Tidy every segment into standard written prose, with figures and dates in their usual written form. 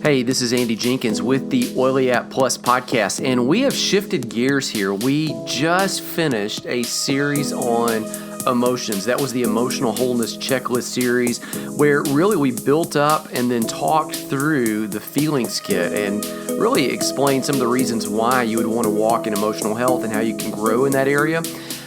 Hey, this is Andy Jenkins with the Oily App Plus podcast, and we have shifted gears here. We just finished a series on emotions. That was the Emotional Wholeness Checklist series, where really we built up and then talked through the feelings kit and really explained some of the reasons why you would want to walk in emotional health and how you can grow in that area.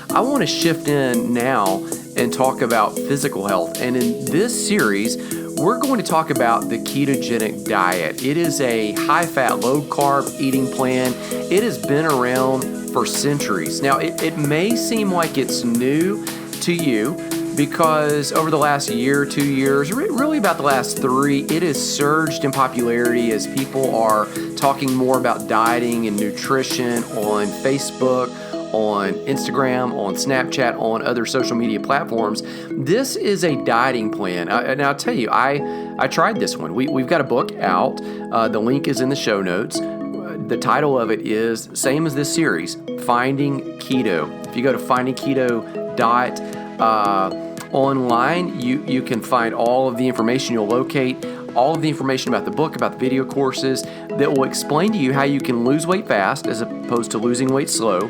I want to shift in now and talk about physical health. And in this series, we're going to talk about the ketogenic diet. It is a high-fat, low-carb eating plan. It has been around for centuries. Now, it may seem like it's new to you because over the last year, 2 years, really about the last 3, it has surged in popularity as people are talking more about dieting and nutrition on Facebook, on Instagram, on Snapchat, on other social media platforms. This is a dieting plan. And I'll tell you, I tried this one. We've got a book out. The link is in the show notes. The title of it is, same as this series, Finding Keto. If you go to findingketo.online, you can find all of the information. You'll locate all of the information about the book, about the video courses that will explain to you how you can lose weight fast as opposed to losing weight slow,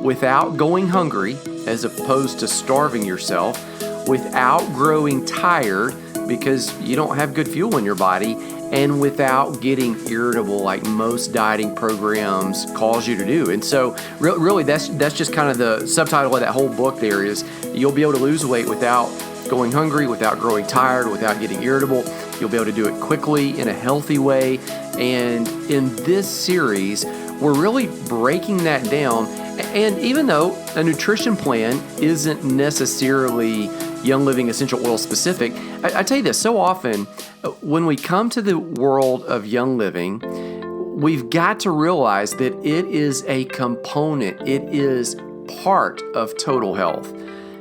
without going hungry as opposed to starving yourself, without growing tired because you don't have good fuel in your body, and without getting irritable like most dieting programs cause you to do. And so really that's just kind of the subtitle of that whole book there is you'll be able to lose weight without going hungry, without growing tired, without getting irritable. You'll be able to do it quickly in a healthy way. And in this series, we're really breaking that down. And even though a nutrition plan isn't necessarily Young Living Essential Oil specific, I tell you this, so often when we come to the world of Young Living, we've got to realize that it is a component. It is part of total health.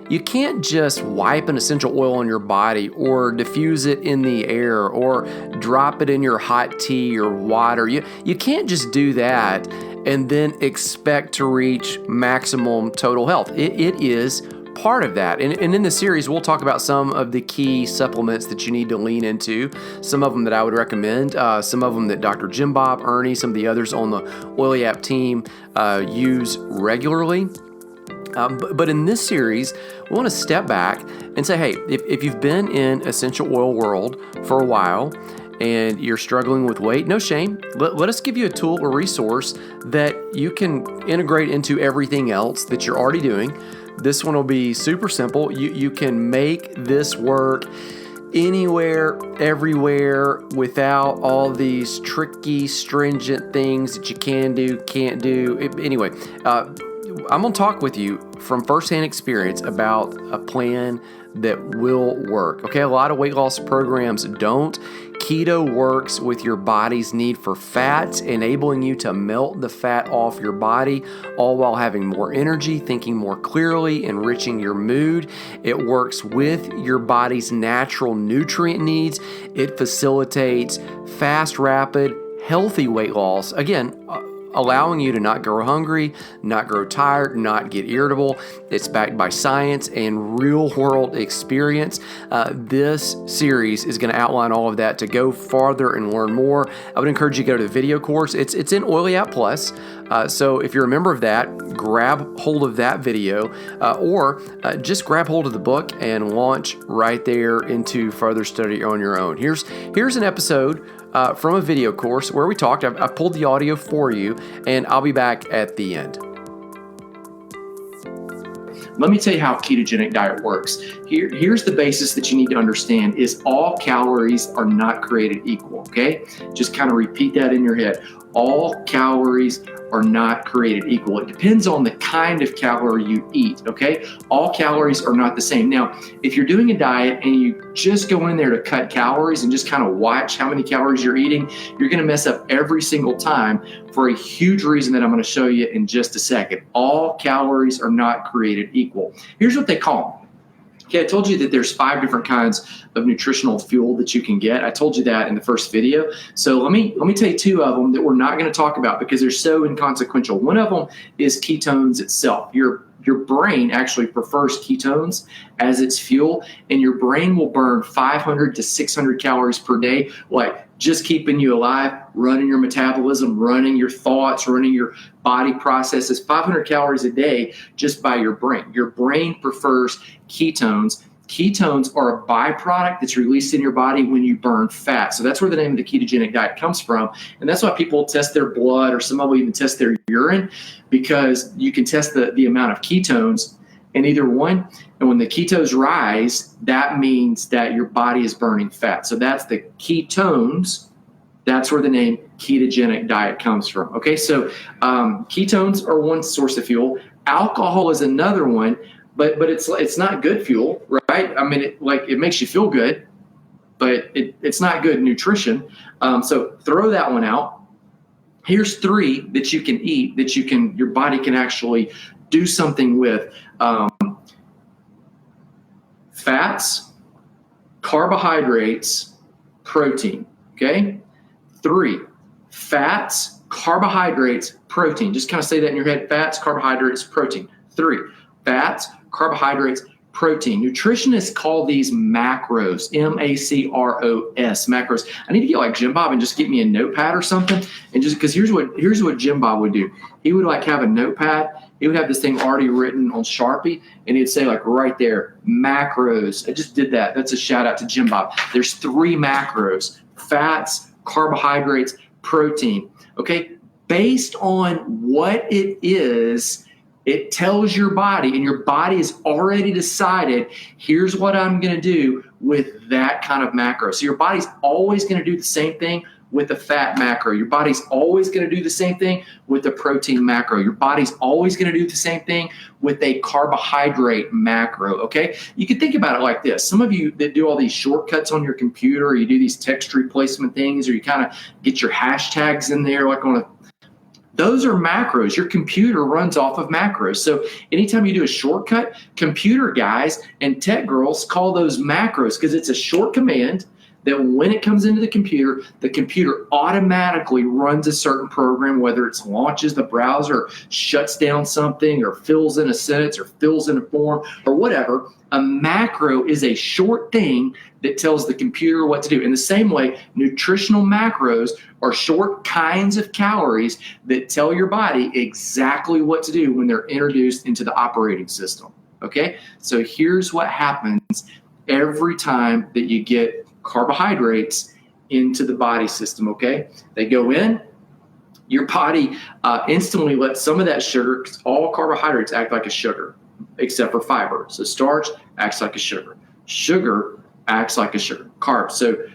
You can't just wipe an essential oil on your body or diffuse it in the air or drop it in your hot tea or water. You can't just do that and then expect to reach maximum total health. It is part of that. And in the series, we'll talk about some of the key supplements that you need to lean into, some of them that I would recommend, some of them that Dr. Jim Bob, Ernie, some of the others on the Oily App team use regularly. But in this series, we want to step back and say, hey, if you've been in essential oil world for a while and you're struggling with weight, no shame. Let us give you a tool or resource that you can integrate into everything else that you're already doing. This one will be super simple. You can make this work anywhere, everywhere, without all these tricky, stringent things that you can do, can't do. Anyway, I'm going to talk with you from firsthand experience about a plan that will work. Okay, a lot of weight loss programs don't. Keto works with your body's need for fats, enabling you to melt the fat off your body, all while having more energy, thinking more clearly, enriching your mood. It works with your body's natural nutrient needs. It facilitates fast, rapid, healthy weight loss. Again, allowing you to not grow hungry, not grow tired, not get irritable. It's backed by science and real-world experience. This series is going to outline all of that. To go farther and learn more, I would encourage you to go to the video course. It's in Oily App Plus. So if you're a member of that, grab hold of that video or just grab hold of the book and launch right there into further study on your own. Here's an episode from a video course where we talked. I pulled the audio for you, and I'll be back at the end. Let me tell you how a ketogenic diet works. Here's the basis that you need to understand is all calories are not created equal, okay? Just kind of repeat that in your head. All calories are not created equal. It depends on the kind of calorie you eat, okay? All calories are not the same. Now, if you're doing a diet and you just go in there to cut calories and just kind of watch how many calories you're eating, you're going to mess up every single time for a huge reason that I'm going to show you in just a second. All calories are not created equal. Here's what they call them. Okay, I told you that there's 5 different kinds of nutritional fuel that you can get. I told you that in the first video. So let me tell you two of them that we're not going to talk about because they're so inconsequential. One of them is ketones itself. Your brain actually prefers ketones as its fuel, and your brain will burn 500 to 600 calories per day, like just keeping you alive, running your metabolism, running your thoughts, running your body processes, 500 calories a day just by your brain. Your brain prefers ketones. Ketones are a byproduct that's released in your body when you burn fat. So that's where the name of the ketogenic diet comes from. And that's why people test their blood, or some of them even test their urine, because you can test the amount of ketones in either one. And when the ketones rise, that means that your body is burning fat. So that's the ketones. That's where the name ketogenic diet comes from. Okay, so ketones are one source of fuel. Alcohol is another one. But it's not good fuel, right? I mean, it makes you feel good, but it's not good nutrition. So throw that one out. Here's three that you can eat that your body can actually do something with. Fats, carbohydrates, protein. Okay, 3 fats, carbohydrates, protein. Just kind of say that in your head: fats, carbohydrates, protein. 3 fats, carbohydrates, protein. Nutritionists call these macros, M-A-C-R-O-S, macros. I need to get like Jim Bob and just get me a notepad or something. And just because here's what Jim Bob would do. He would like have a notepad. He would have this thing already written on Sharpie, and he'd say like right there, macros. I just did that. That's a shout out to Jim Bob. There's 3 macros: fats, carbohydrates, protein. Okay, based on what it is, it tells your body, and your body has already decided, here's what I'm going to do with that kind of macro. So your body's always going to do the same thing with the fat macro. Your body's always going to do the same thing with the protein macro. Your body's always going to do the same thing with a carbohydrate macro, okay? You can think about it like this. Some of you that do all these shortcuts on your computer, or you do these text replacement things, or you kind of get your hashtags in there like on a those are macros. Your computer runs off of macros. So anytime you do a shortcut, computer guys and tech girls call those macros because it's a short command that when it comes into the computer automatically runs a certain program, whether it's launches the browser, shuts down something, or fills in a sentence, or fills in a form, or whatever. A macro is a short thing that tells the computer what to do. In the same way, nutritional macros are short kinds of calories that tell your body exactly what to do when they're introduced into the operating system. Okay? So here's what happens every time that you get carbohydrates into the body system, okay? They go in, your body instantly lets some of that sugar, because all carbohydrates act like a sugar, except for fiber. So starch acts like a sugar. Sugar acts like a sugar. Carbs.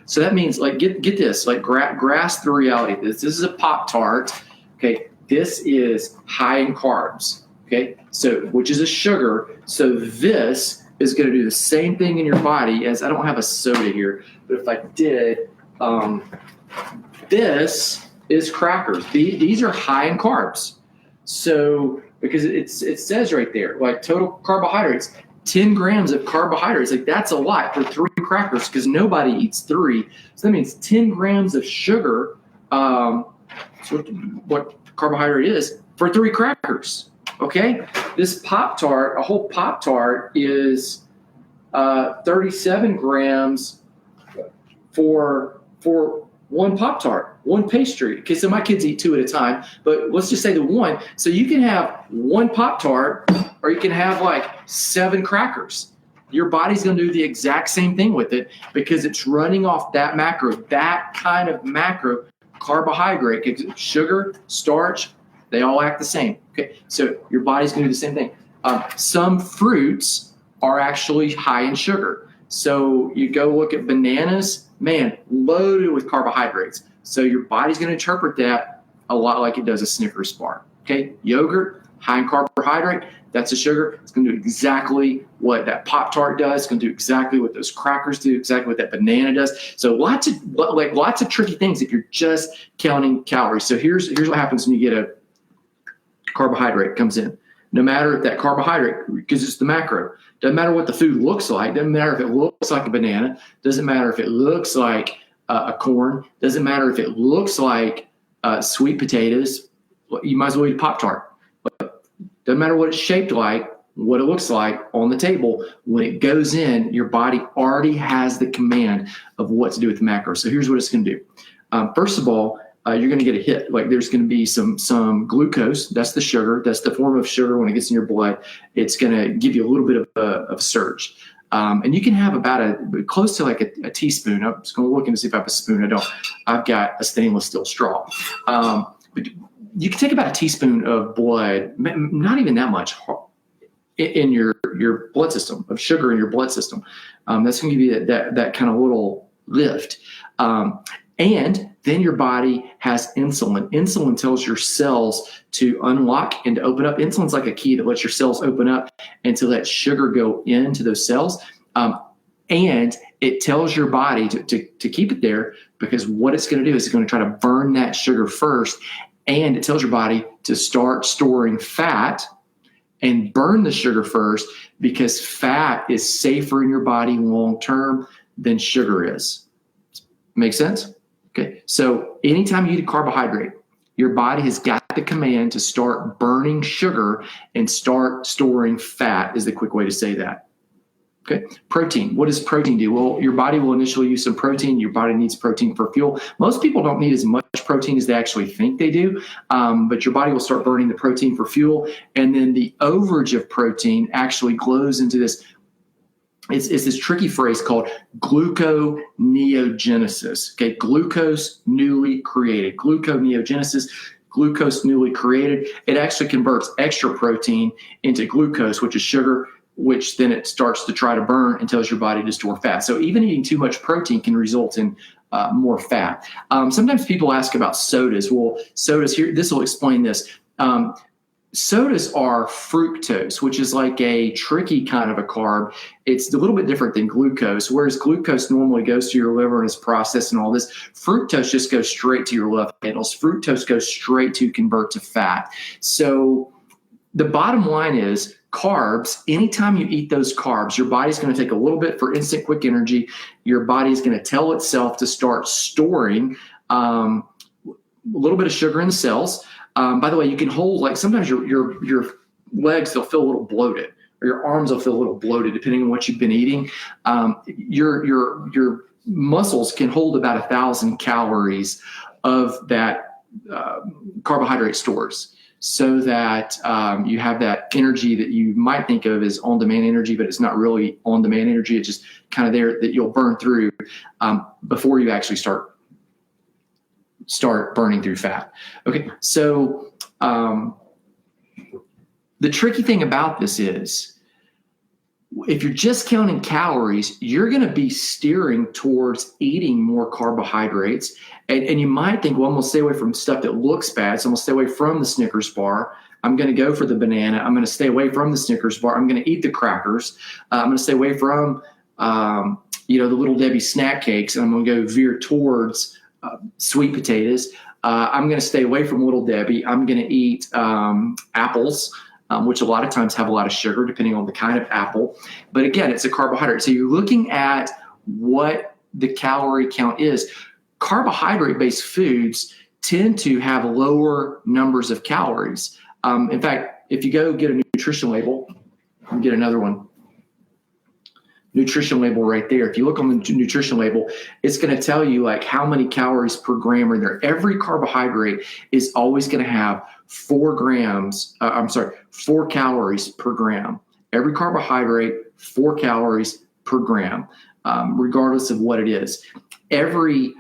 So that means, like, get this, like, grasp the reality of this. This is a Pop-Tart, okay? This is high in carbs, okay? So, which is a sugar. So this is going to do the same thing in your body as, I don't have a soda here, but if I did, this is crackers. These are high in carbs. So, because it says right there, like total carbohydrates, 10 grams of carbohydrates, like that's a lot for 3 crackers because nobody eats 3. So that means 10 grams of sugar, so what carbohydrate is, for 3 crackers. Okay, this Pop-Tart, a whole Pop-Tart is 37 grams for one Pop-Tart, one pastry. Okay, so my kids eat 2 at a time, but let's just say the one. So you can have one Pop-Tart, or you can have like 7 crackers. Your body's going to do the exact same thing with it because it's running off that macro, that kind of macro carbohydrate. Sugar, starch, they all act the same. Okay, so your body's going to do the same thing. Some fruits are actually high in sugar. So you go look at bananas, man, loaded with carbohydrates. So your body's going to interpret that a lot like it does a Snickers bar. Okay, yogurt, high in carbohydrate, that's a sugar. It's going to do exactly what that Pop-Tart does. It's going to do exactly what those crackers do, exactly what that banana does. So lots of tricky things if you're just counting calories. So here's what happens when you get a carbohydrate comes in. no matter if that carbohydrate, because it's the macro, doesn't matter what the food looks like, doesn't matter if it looks like a banana, doesn't matter if it looks like a corn, doesn't matter if it looks like sweet potatoes, you might as well eat a Pop-Tart. Doesn't matter what it's shaped like, what it looks like on the table. When it goes in, your body already has the command of what to do with the macros. So here's what it's going to do. First of all, you're going to get a hit. Like there's going to be some glucose. That's the sugar. That's the form of sugar when it gets in your blood. It's going to give you a little bit of a surge. And you can have about close to like a teaspoon. I'm just going to look and see if I have a spoon. I don't. I've got a stainless steel straw. But you can take about a teaspoon of blood, not even that much, in your blood system, of sugar in your blood system. That's going to give you that kind of little lift. And then your body has insulin. Insulin tells your cells to unlock and to open up. Insulin's like a key that lets your cells open up and to let sugar go into those cells. And it tells your body to keep it there, because what it's going to do is it's going to try to burn that sugar first. And it tells your body to start storing fat and burn the sugar first, because fat is safer in your body long term than sugar is. Make sense? Okay. So anytime you eat a carbohydrate, your body has got the command to start burning sugar and start storing fat, is the quick way to say that. Okay. Protein. What does protein do? Well, your body will initially use some protein. Your body needs protein for fuel. Most people don't need as much protein as they actually think they do, but your body will start burning the protein for fuel. And then the overage of protein actually glows into this. It's this tricky phrase called gluconeogenesis. Okay. Glucose newly created. Gluconeogenesis. Glucose newly created. It actually converts extra protein into glucose, which is sugar, which then it starts to try to burn and tells your body to store fat. So even eating too much protein can result in more fat. Sometimes people ask about sodas. Well, sodas here, this will explain this. Sodas are fructose, which is like a tricky kind of a carb. It's a little bit different than glucose. Whereas glucose normally goes to your liver and is processed and all this, fructose just goes straight to your love handles. Fructose goes straight to convert to fat. So the bottom line is carbs, anytime you eat those carbs, your body's going to take a little bit for instant quick energy. Your body's going to tell itself to start storing a little bit of sugar in the cells. By the way, you can hold, like sometimes your legs, they'll feel a little bloated, or your arms will feel a little bloated depending on what you've been eating. Your muscles can hold about 1,000 calories of that carbohydrate stores, so that you have that energy that you might think of as on-demand energy, but it's not really on-demand energy. It's just kind of there that you'll burn through before you actually start burning through fat. Okay, so the tricky thing about this is, if you're just counting calories, you're going to be steering towards eating more carbohydrates. And you might think, well, I'm going to stay away from stuff that looks bad. So I'm going to stay away from the Snickers bar. I'm going to go for the banana. I'm going to stay away from the Snickers bar. I'm going to eat the crackers. I'm going to stay away from, the Little Debbie snack cakes. And I'm going to go veer towards sweet potatoes. I'm going to stay away from Little Debbie. I'm going to eat apples, which a lot of times have a lot of sugar, depending on the kind of apple. But again, it's a carbohydrate. So you're looking at what the calorie count is. Carbohydrate-based foods tend to have lower numbers of calories. In fact, if you go get a nutrition label, get another one. Nutrition label right there. If you look on the nutrition label, it's going to tell you like how many calories per gram are there. Every carbohydrate is always going to have 4 calories per gram. Every carbohydrate, 4 calories per gram, regardless of what it is. Every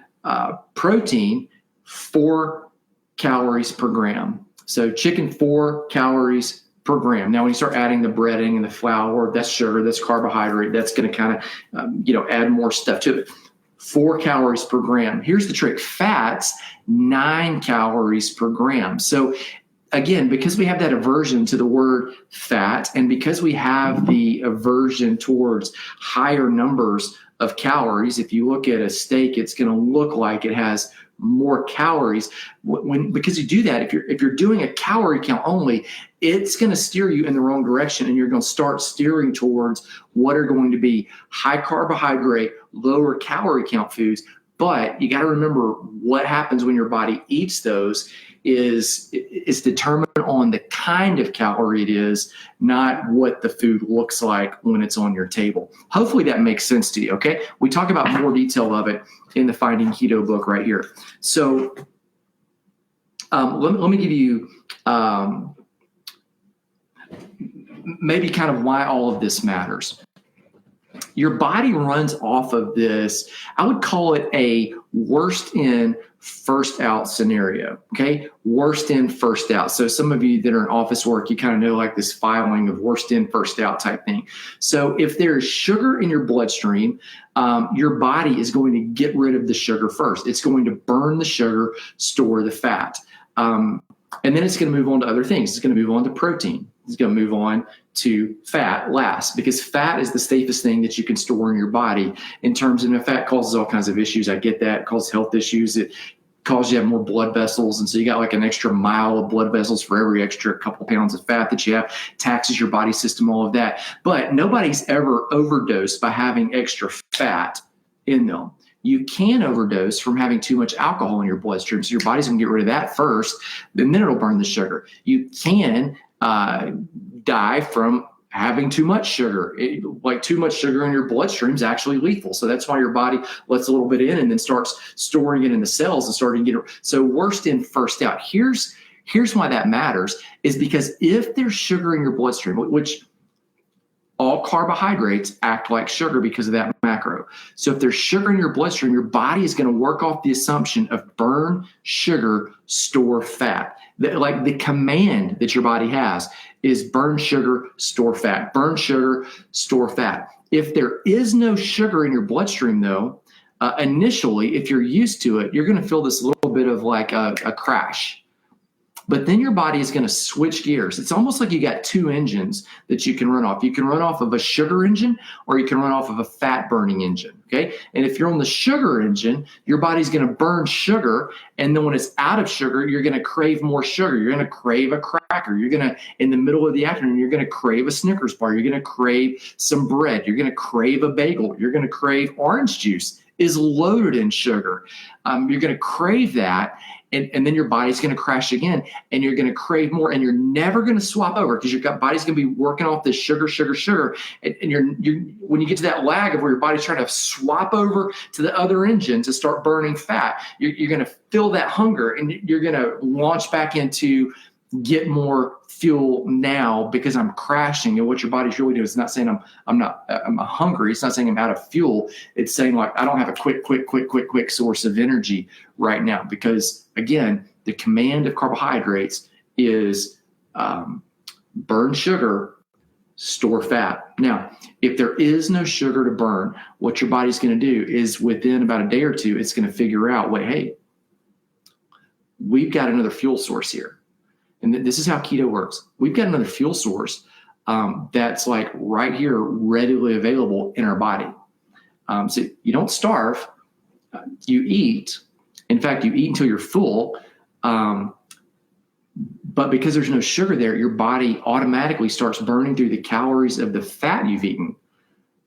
protein, 4 calories per gram. So chicken, 4 calories per gram. Now, when you start adding the breading and the flour, that's sugar, that's carbohydrate, that's going to kind of, add more stuff to it. 4 calories per gram. Here's the trick. Fats, 9 calories per gram. So again, because we have that aversion to the word fat, and because we have the aversion towards higher numbers of calories. If you look at a steak, it's going to look like it has more calories. Because you do that, if you're doing a calorie count only, it's going to steer you in the wrong direction, and you're going to start steering towards what are going to be high carbohydrate, lower calorie count foods. But you got to remember, what happens when your body eats those is determined on the kind of calorie it is, not what the food looks like when it's on your table. Hopefully that makes sense to you, okay? We talk about more detail of it in the Finding Keto book right here. So let me give you maybe kind of why all of this matters. Your body runs off of this, I would call it a worst in, first out scenario, okay? Worst in, first out. So some of you that are in office work, you kind of know like this filing of worst in, first out type thing. So if there's sugar in your bloodstream, your body is going to get rid of the sugar first. It's going to burn the sugar, store the fat. And then it's going to move on to other things. It's going to move on to protein. It's going to move on to fat last, because fat is the safest thing that you can store in your body in terms of, fat causes all kinds of issues. I get that. It causes health issues. It causes you to have more blood vessels. And so you got like an extra mile of blood vessels for every extra couple pounds of fat that you have, taxes your body system, all of that. But nobody's ever overdosed by having extra fat in them. You can overdose from having too much alcohol in your bloodstream. So your body's going to get rid of that first, and then it'll burn the sugar. You can die from having too much sugar. Like too much sugar in your bloodstream is actually lethal. So that's why your body lets a little bit in and then starts storing it in the cells and starting to get it. So worst in, first out. Here's why that matters, is because if there's sugar in your bloodstream, which all carbohydrates act like sugar because of that macro. So if there's sugar in your bloodstream, your body is going to work off the assumption of burn sugar, store fat. Like the command that your body has is burn sugar, store fat, burn sugar, store fat. If there is no sugar in your bloodstream though, initially, if you're used to it, you're going to feel this little bit of like a crash. But then your body is going to switch gears. It's almost like you got two engines that you can run off. You can run off of a sugar engine, or you can run off of a fat burning engine. Okay. And if you're on the sugar engine, your body's going to burn sugar. And then when it's out of sugar, you're going to crave more sugar. You're going to crave a cracker. You're going to, in the middle of the afternoon, you're going to crave a Snickers bar. You're going to crave some bread. You're going to crave a bagel. You're going to crave orange juice is loaded in sugar. You're going to crave that. And then your body's going to crash again, and you're going to crave more, and you're never going to swap over, because your body's going to be working off this sugar. And you're when you get to that lag of where your body's trying to swap over to the other engine to start burning fat, you're going to feel that hunger, and you're going to launch back into get more fuel now because I'm crashing. And what your body's really doing is not saying I'm hungry. It's not saying I'm out of fuel. It's saying like, I don't have a quick source of energy right now, because again, the command of carbohydrates is burn sugar, store fat. Now, if there is no sugar to burn, what your body's going to do is within about a day or two, it's going to figure out, wait, hey, we've got another fuel source here. And this is how keto works. We've got another fuel source that's like right here, readily available in our body. So you don't starve, you eat. In fact, you eat until you're full. But because there's no sugar there, your body automatically starts burning through the calories of the fat you've eaten,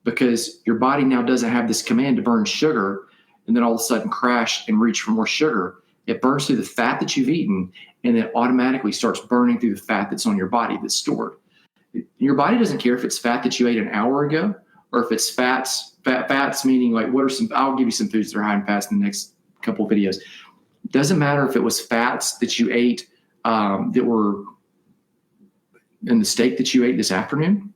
because your body now doesn't have this command to burn sugar and then all of a sudden crash and reach for more sugar. It burns through the fat that you've eaten, and then automatically starts burning through the fat that's on your body that's stored. Your body doesn't care if it's fat that you ate an hour ago, or if it's fats meaning like I'll give you some foods that are high in fats in the next couple of videos. It doesn't matter if it was fats that you ate that were in the steak that you ate this afternoon,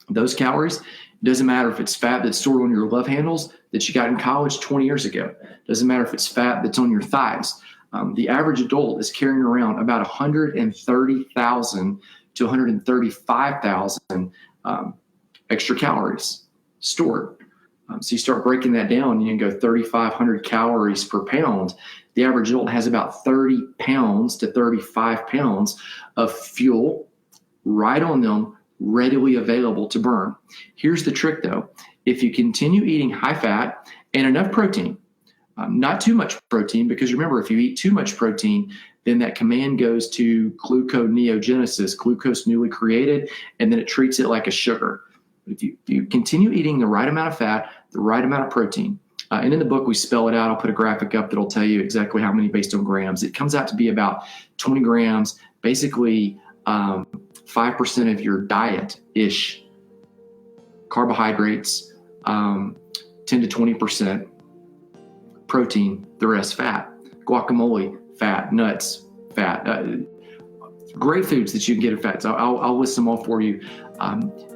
those calories. It doesn't matter if it's fat that's stored on your love handles that you got in college 20 years ago. It doesn't matter if it's fat that's on your thighs. The average adult is carrying around about 130,000 to 135,000 extra calories stored. So you start breaking that down, you can go 3,500 calories per pound. The average adult has about 30 pounds to 35 pounds of fuel right on them, readily available to burn. Here's the trick though. if you continue eating high fat and enough protein, not too much protein, because remember, if you eat too much protein, then that command goes to gluconeogenesis, glucose newly created, and then it treats it like a sugar. If you continue eating the right amount of fat, the right amount of protein, and in the book we spell it out. I'll put a graphic up that'll tell you exactly how many based on grams. It comes out to be about 20 grams, basically 5% of your diet-ish. Carbohydrates, 10 to 20%. Protein, the rest fat. Guacamole, fat. Nuts, fat. Great foods that you can get in fats. I'll list them all for you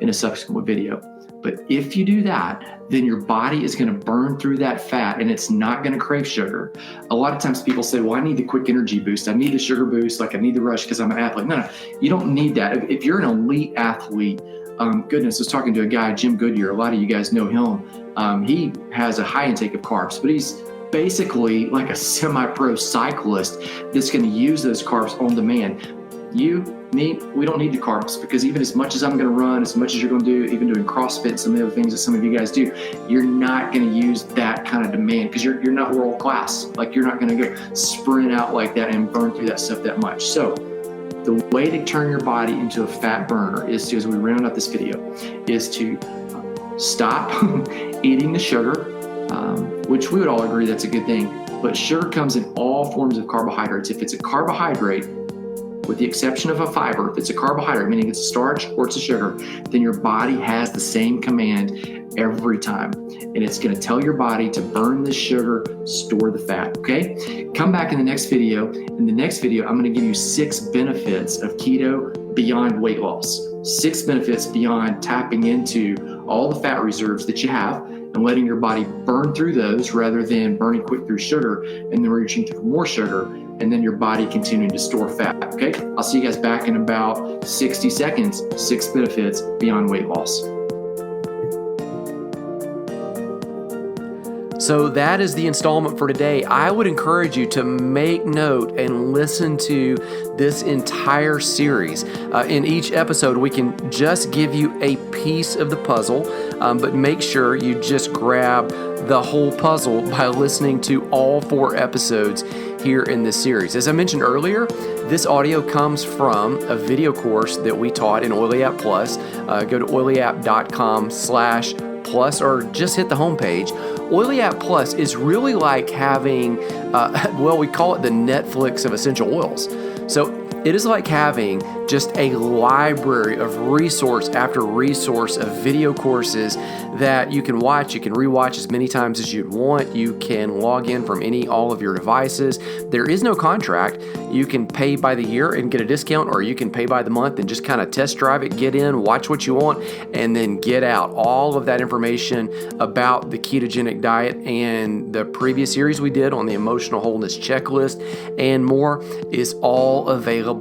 in a subsequent video. But if you do that, then your body is going to burn through that fat and it's not going to crave sugar. A lot of times people say, well, I need the quick energy boost. I need the sugar boost. Like I need the rush because I'm an athlete. No, you don't need that. If you're an elite athlete, goodness, I was talking to a guy, Jim Goodyear. A lot of you guys know him. He has a high intake of carbs, but he's basically like a semi-pro cyclist that's going to use those carbs on demand. You, me, we don't need the carbs, because even as much as I'm going to run, as much as you're going to do, even doing CrossFit and some of the other things that some of you guys do, you're not going to use that kind of demand because you're not world class. Like you're not going to go sprint out like that and burn through that stuff that much. So the way to turn your body into a fat burner is to, as we round out this video, is to stop eating the sugar, which we would all agree that's a good thing. But sugar comes in all forms of carbohydrates. If it's a carbohydrate, with the exception of a fiber, if it's a carbohydrate, meaning it's a starch or it's a sugar, then your body has the same command every time. And it's going to tell your body to burn the sugar, store the fat, okay? Come back in the next video. In the next video, I'm going to give you 6 benefits of keto beyond weight loss. 6 benefits beyond tapping into all the fat reserves that you have and letting your body burn through those rather than burning quick through sugar and then reaching for more sugar, and then your body continuing to store fat, okay? I'll see you guys back in about 60 seconds. 6 benefits beyond weight loss. So that is the installment for today. I would encourage you to make note and listen to this entire series. In each episode, we can just give you a piece of the puzzle, but make sure you just grab the whole puzzle by listening to all 4 episodes here in this series. As I mentioned earlier, this audio comes from a video course that we taught in OilyApp Plus. Go to oilyapp.com/plus or just hit the homepage. OilyApp Plus is really like having, we call it the Netflix of essential oils. So it is like having just a library of resource after resource of video courses that you can watch. You can rewatch as many times as you'd want. You can log in from all of your devices. There is no contract. You can pay by the year and get a discount, or you can pay by the month and just kind of test drive it, get in, watch what you want, and then get out. All of that information about the ketogenic diet and the previous series we did on the emotional wholeness checklist and more is all available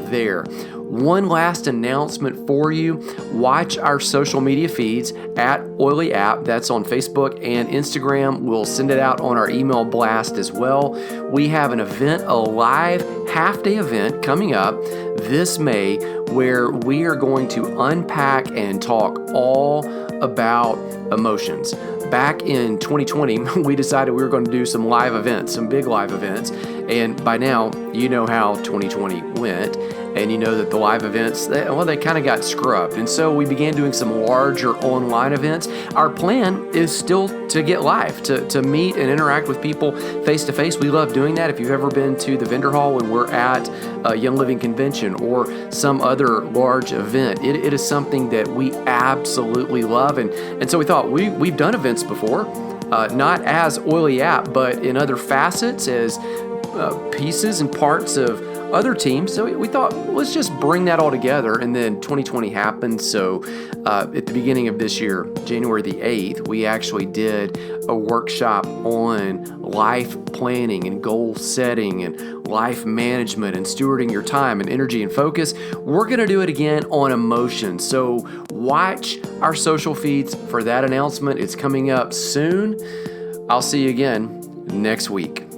there. One last announcement for you. Watch our social media feeds at Oily App. That's on Facebook and Instagram. We'll send it out on our email blast as well. We have an event, a live half-day event coming up this May, where we are going to unpack and talk all about emotions. Back in 2020, we decided we were going to do some live events, some big live events. And by now, you know how 2020 went. And you know that the live events, they kind of got scrubbed. And so we began doing some larger online events. Our plan is still to get live, to meet and interact with people face to face. We love doing that. If you've ever been to the vendor hall when we're at a Young Living convention or some other large event, it is something that we absolutely love. And so we thought we've done events before, not as Oily App, but in other facets as pieces and parts of other teams. So we thought, let's just bring that all together. And then 2020 happened. So at the beginning of this year, January the 8th, we actually did a workshop on life planning and goal setting and life management and stewarding your time and energy and focus. We're going to do it again on emotions. So watch our social feeds for that announcement. It's coming up soon. I'll see you again next week.